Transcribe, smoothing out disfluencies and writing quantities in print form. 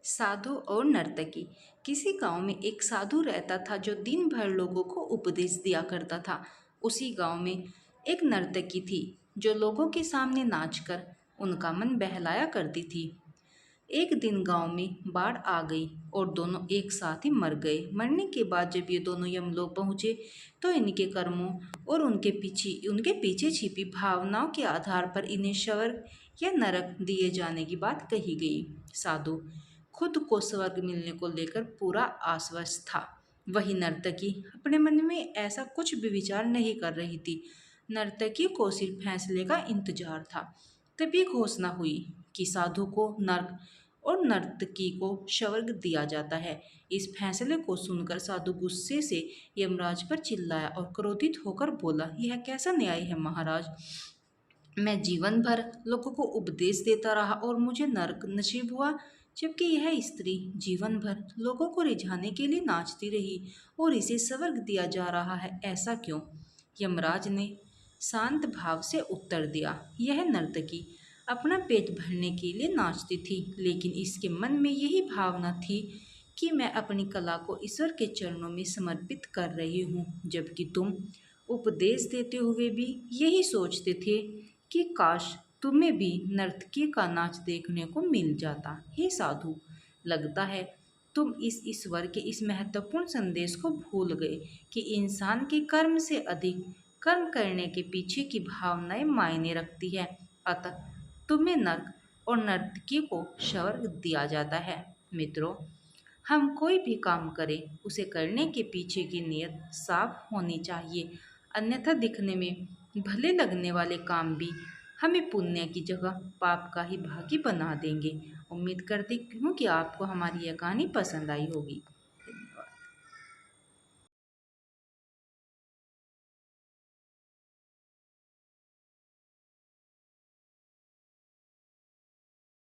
साधु और नर्तकी। किसी गांव में एक साधु रहता था जो दिन भर लोगों को उपदेश दिया करता था। उसी गांव में एक नर्तकी थी जो लोगों के सामने नाचकर उनका मन बहलाया करती थी। एक दिन गांव में बाढ़ आ गई और दोनों एक साथ ही मर गए। मरने के बाद जब ये दोनों यमलोक पहुंचे तो इनके कर्मों और उनके पीछे छिपी भावनाओं के आधार पर इन्हें स्वर्ग या नरक दिए जाने की बात कही गई। साधु खुद को स्वर्ग मिलने को लेकर पूरा आश्वस्त था। वही नर्तकी अपने मन में ऐसा कुछ भी विचार नहीं कर रही थी। नर्तकी को सिर्फ फैसले का इंतजार था। तभी घोषणा हुई कि साधु को नर्क और नर्तकी को स्वर्ग दिया जाता है। इस फैसले को सुनकर साधु गुस्से से यमराज पर चिल्लाया और क्रोधित होकर बोला, यह कैसा न्याय है महाराज। मैं जीवन भर लोगों को उपदेश देता रहा और मुझे नर्क नसीब हुआ, जबकि यह स्त्री जीवन भर लोगों को रिझाने के लिए नाचती रही और इसे स्वर्ग दिया जा रहा है, ऐसा क्यों। यमराज ने शांत भाव से उत्तर दिया, यह नर्तकी अपना पेट भरने के लिए नाचती थी, लेकिन इसके मन में यही भावना थी कि मैं अपनी कला को ईश्वर के चरणों में समर्पित कर रही हूँ, जबकि तुम उपदेश देते हुए भी यही सोचते थे कि काश तुम्हें भी नर्तकी का नाच देखने को मिल जाता। हे साधु, लगता है तुम इस ईश्वर के इस महत्वपूर्ण संदेश को भूल गए कि इंसान के कर्म से अधिक कर्म करने के पीछे की भावनाएं मायने रखती है। अतः तुम्हें नर्क और नर्तकी को स्वर्ग दिया जाता है। मित्रों, हम कोई भी काम करें उसे करने के पीछे की नीयत साफ होनी चाहिए, अन्यथा दिखने में भले लगने वाले काम भी हमें पुण्य की जगह पाप का ही भागी बना देंगे। उम्मीद करती हूँ कि आपको हमारी यह कहानी पसंद आई होगी।